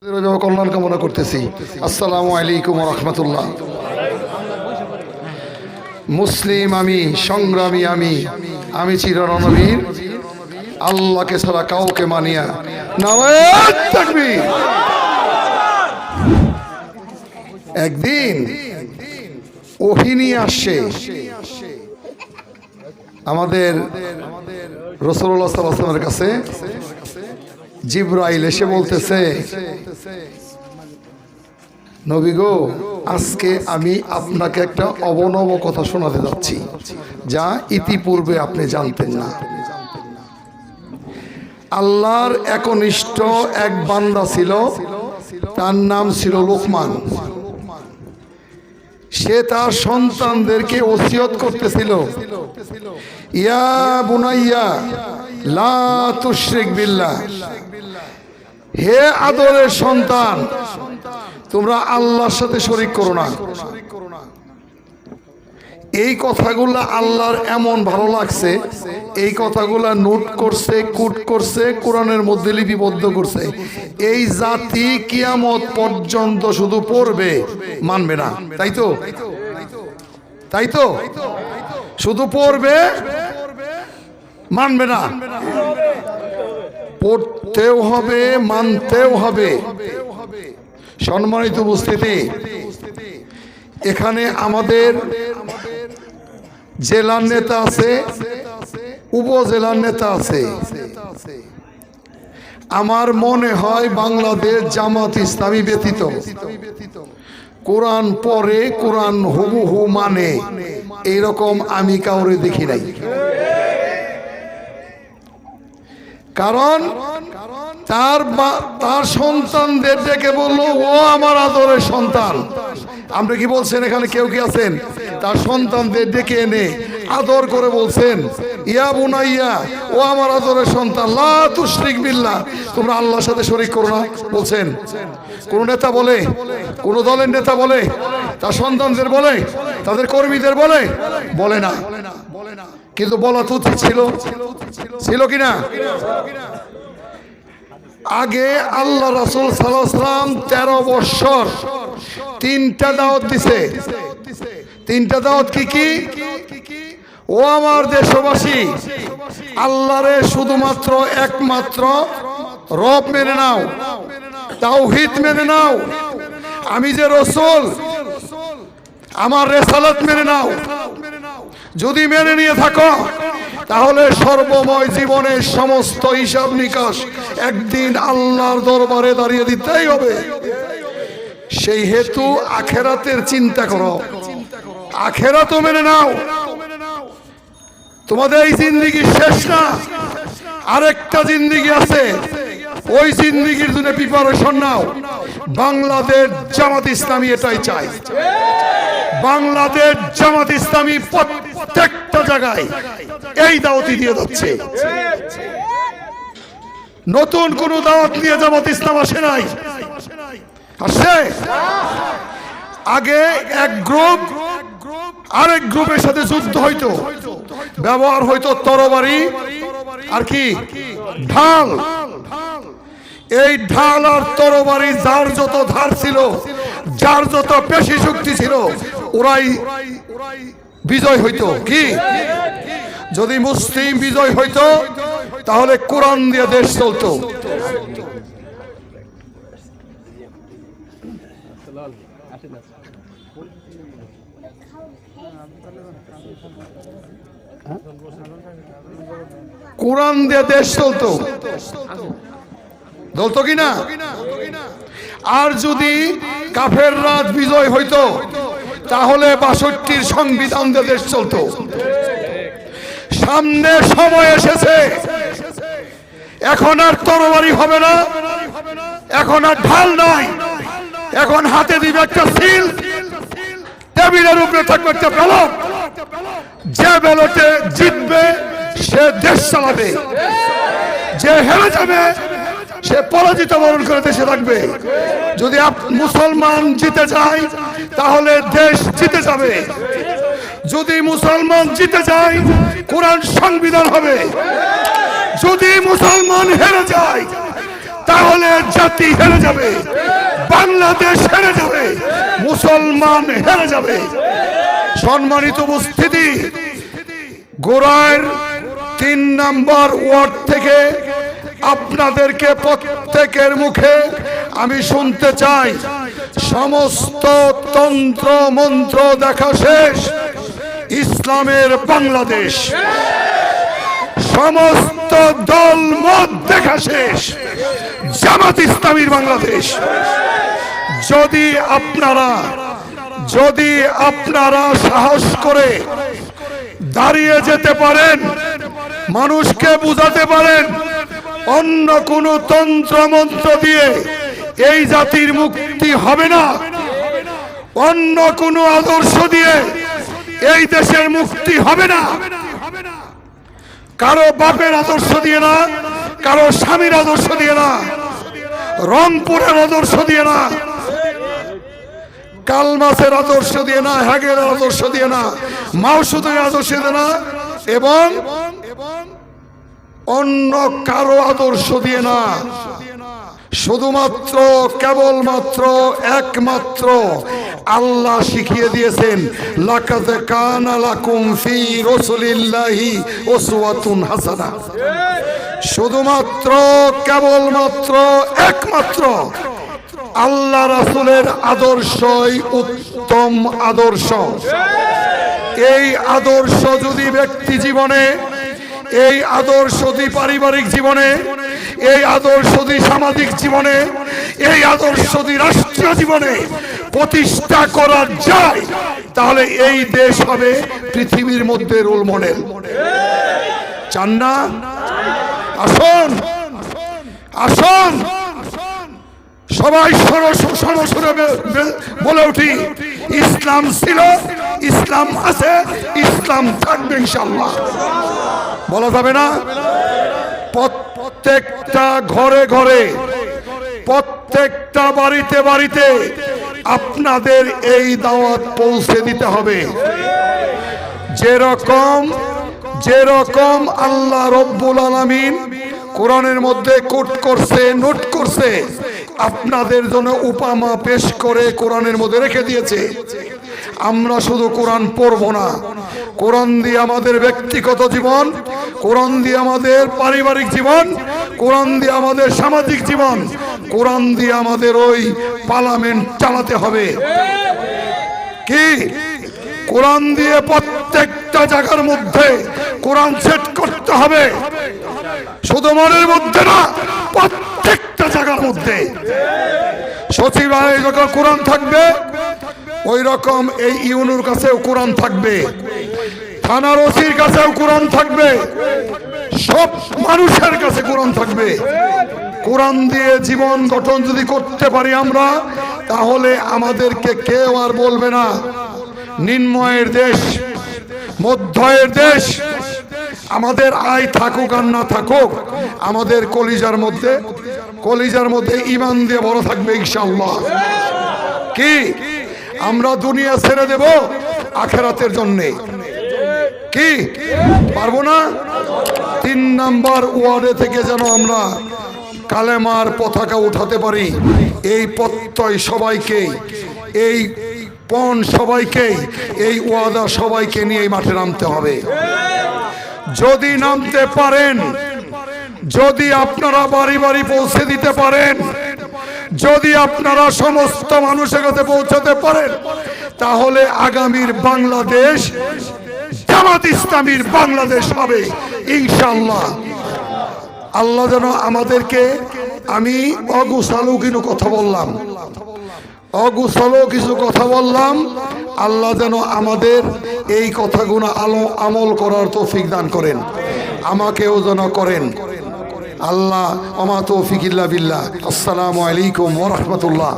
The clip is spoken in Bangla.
কল্যাণ কামনা করতেছি। আসসালামু আলাইকুম ওয়া রাহমাতুল্লাহ। মুসলিম আমি, সংগ্রামী আমি চিররণবীর, আল্লাহকে ছাড়া কাউকে মানিয়া নারায়ে তাকবীর। একদিন ওহিনী আসছে আমাদের রাসূলুল্লাহ সাল্লাল্লাহু আলাইহি ওয়াসাল্লামের কাছে। জিবরাইল এসে বলতেছে, নবী গো, আজকে আমি আপনাকে একটা অবনব কথা শোনাতে যাচ্ছি, যা ইতিপূর্বে আপনি জানতেন না। আল্লাহর একনিষ্ঠ এক বান্দা ছিল, তার নাম ছিল লোকমান। সে তার সন্তানদেরকে ওসিয়ত করতেছিল, ইয়া বুনাইয়া লা তুশরিক বিল্লাহ, হে আদরের সন্তান, তোমরা আল্লাহর সাথে শরীক করো না। এই কথাগুলো আল্লাহর এমন ভালো লাগছে, এই কথাগুলো নোট করছে, কুট করছে, কোরআনের মধ্যে লিপিবদ্ধ করছে। এই জাতি কিয়ামত পর্যন্ত শুধু পড়বে, মানবে না। তাই তো শুধু পড়বে, মানবে না। পড়তেও হবে, মানতেও হবে। সম্মানিত উপস্থিতি, এখানে আমাদের জেলার নেতা আছে, উপজেলার নেতা আছে। আমার মনে হয় বাংলাদেশ জামাত ইসলামী ব্যতীত কোরআন পড়ে, কোরআন হুবহু মানে, এইরকম আমি কাউরে দেখি নাই। কারণ তার সন্তানদের ডেকে বললো, ও আমার আদরের সন্তান। আপনি কি বলছেন এখানে কেউ কি আছেন? তার সন্তানদের ডেকে এনে আদর করে বলছেন, ইয়া বুনাইয়া, ও আমার আদরের সন্তান, লা তুশরিক বিল্লাহ, তোমরা আল্লাহর সাথে শরীক করো না। বলছেন কোন নেতা বলে, কোন দলের নেতা বলে, তার সন্তানদের বলে, তাদের কর্মীদের বলে না। কিন্তু বলা তো উচিত ছিল কিনা? আগে আল্লাহ রাসূল সাল্লাল্লাহু আলাইহি ওয়াসাল্লাম 13 বছর 3টা দাওয়াত দিছে। 3টা দাওয়াত কি? ও আমার দেশবাসী, আল্লাহরে শুধুমাত্র একমাত্র রব মেনে নাও, তাওহীদ মেনে নাও, আমি যে রাসূল, আমার রিসালাত মেনে নাও। যদি মেনে নিয়ে থাকো, তাহলে সর্বময় জীবনের সমস্ত হিসাব নিকাশ একদিন আল্লাহর দরবারে দাঁড়িয়ে দিতেই হবে। সেই হেতু আখেরাতের চিন্তা করো, আখেরাতও মেনে নাও। তোমাদের এই জিন্দেগি শেষ না, আরেকটা জিন্দেগি আছে, ওই জিন্দেগির জন্য প্রিপারেশন নাও। বাংলাদেশ জামাত ইসলামী এটাই চাই। বাংলাদেশ জামাত ইসলামী প্রত্যেকটা জায়গায় এই দাওয়াতই দিয়ে যাচ্ছে। নতুন কোন দাওয়াত নিয়ে জামাত ইসলাম আসে নাই, আসছে। আগে এক গ্রুপ আরেক গ্রুপের সাথে যুদ্ধ হইতো, ব্যবহার হইতো তরবারি আর কি ঢাল। এই ঢাল আর তরবারি যার যত ধার ছিল, যার যত পেশি শক্তি ছিল, ওরাই বিজয় হইতো। কি যদি মুসলিম বিজয় হইতো, তাহলে কোরআন দিয়ে দেশ চলতো। কোরআন দিয়ে দেশ চলতো কিনা? আর যদি কাফের রাজ বিজয় হইতো, তাহলে 62 সংবিধান দিয়ে দেশ চলতো। সামনে সময় এসেছে, এখন আর তরবারি হবে না, এখন আর ঢাল নাই, এখন হাতে দিবে একটা সিল, টেবিলের উপরে থাকবে একটা ব্যালট। যে ব্যালটে জিতবে সে দেশ চালাবে, যে হেরে যাবে সে পরাজিত বরণ করে দেশে থাকবে। যদি মুসলমান জিতে যায়, তাহলে দেশ জিতে যাবে। যদি মুসলমান জিতে যায়, কোরআন সংবিধান হবে। যদি মুসলমান হেরে যায়, তাহলে জাতি হেরে যাবে, বাংলাদেশ হেরে যাবে, মুসলমান হেরে যাবে। সম্মানিত উপস্থিতি, গোড়ার 3 নম্বর ওয়ার্ড থেকে আপনাদেরকে প্রত্যেকের মুখে আমি শুনতে চাই, সমস্ত তন্ত্র মন্ত্র দেখা শেষ, ইসলামের বাংলাদেশ। সমস্ত দল মত দেখা শেষ, জামাত ইসলামীর বাংলাদেশ। যদি আপনারা সাহস করে দাঁড়িয়ে যেতে পারেন, মানুষকে বুঝাতে পারেন অন্য কোন তন্ত্র মন্ত্র দিয়ে এই জাতির মুক্তি হবে না, অন্য কোন আদর্শ দিয়ে এই দেশের মুক্তি হবে না, কারো বাপের আদর্শ দিয়ে না, কারো স্বামীর আদর্শ দিয়ে না, রংপুরের আদর্শ দিয়ে না, কালমাসের আদর্শ দিয়ে না, হ্যাগের আদর্শ দিয়ে না, মাউসুদের আদর্শ দিয়ে না, এবং অন্য কারো আদর্শ দিয়ে না, শুধুমাত্র কেবলমাত্র একমাত্র আল্লাহ শিখিয়ে দিয়েছেন, লাকাদ কানা লাকুম ফি রাসূলিল্লাহি উসওয়াতুন হাসানা। শুধুমাত্র কেবলমাত্র একমাত্র আল্লাহ রাসূলের আদর্শই উত্তম আদর্শ। এই আদর্শ যদি ব্যক্তি জীবনে, এই আদর্শ যদি পারিবারিক জীবনে, এই আদর্শ যদি সামাজিক জীবনে, এই আদর্শ যদি রাষ্ট্রীয় জীবনে প্রতিষ্ঠা করা যায়, তাহলে এই দেশ হবে পৃথিবীর মধ্যে রোল মডেল। চান না? আসুন আসুন সবাই সরসরে বলে উঠি, ইসলাম ছিল, ইসলাম আছে, ইসলাম থাকবে ইনশাআল্লাহ। বলা যাবে না? প্রত্যেকটা ঘরে ঘরে, প্রত্যেকটা বাড়িতে বাড়িতে আপনাদের এই দাওয়াত পৌঁছে দিতে হবে। যেরকম আল্লাহ রব্বুল আলামিন কোরআনের মধ্যে কোট করছে, নোট করছে, আপনাদের জন্য উপমা পেশ করে কোরআনের মধ্যে রেখে দিয়েছে। আমরা শুধু কোরআন পড়ব না, কোরআন দিয়ে আমাদের ব্যক্তিগত জীবন, কোরআন দিয়ে আমাদের পারিবারিক জীবন, কোরআন দিয়ে আমাদের সামাজিক জীবন, কোরআন দিয়ে আমাদের ওই পার্লামেন্ট চালাতে হবে। কি কোরআন দিয়ে প্রত্যেকটা জায়গার মধ্যে কোরআন সেট করতে হবে, শুধু মনের মধ্যে না, প্রত্যেকটা জায়গার মধ্যে। সচিবালয়ে যখন কোরআন থাকবে, ওই রকম এই ইউনুর কাছেও কোরআন থাকবে, থানার ওসির কাছেও কোরআন থাকবে, সব মানুষের কাছে কোরআন থাকবে। কোরআন দিয়ে জীবন গঠন যদি করতে পারি আমরা, তাহলে আমাদেরকে কেউ আর বলবে না নিম্নয়ের দেশ, মধ্যয়ের দেশ। আমাদের আয় থাকুক আর না থাকুক, আমাদের কলিজার মধ্যে ঈমান দিয়ে বড় থাকবে ইনশাআল্লাহ। কি আমরা দুনিয়া ছেড়ে দেব আখিরাতের জন্যে? কি পারবো না? 3 নম্বর ওয়ার্ডে থেকে যেন আমরা কালেমার পতাকা উঠাতে পারি, এই প্রত্যয় সবাইকে, এই পণ সবাইকে, এই ওয়াদা সবাইকে নিয়ে মাঠে নামতে হবে। যদি নামতে পারেন, যদি আপনারা বাড়ি বাড়ি পৌঁছে দিতে পারেন, যদি আপনারা সমস্ত মানুষের কাছে পৌঁছাতে পারেন, তাহলে আগামীর বাংলাদেশ জামাত ইসলামীর বাংলাদেশ হবে ইনশাআল্লাহ। আল্লাহ যেন আমাদেরকে, আমি অগুছালো কিছু কথা বললাম, আল্লাহ যেন আমাদের এই কথাগুলো আমল করার তৌফিক দান করেন, আমাকেও যেন করেন আল্লাহ। ওমা তৌফিক ইল্লা বিল্লাহ। আসসালামু আলাইকুম ওয়া রাহমাতুল্লাহ।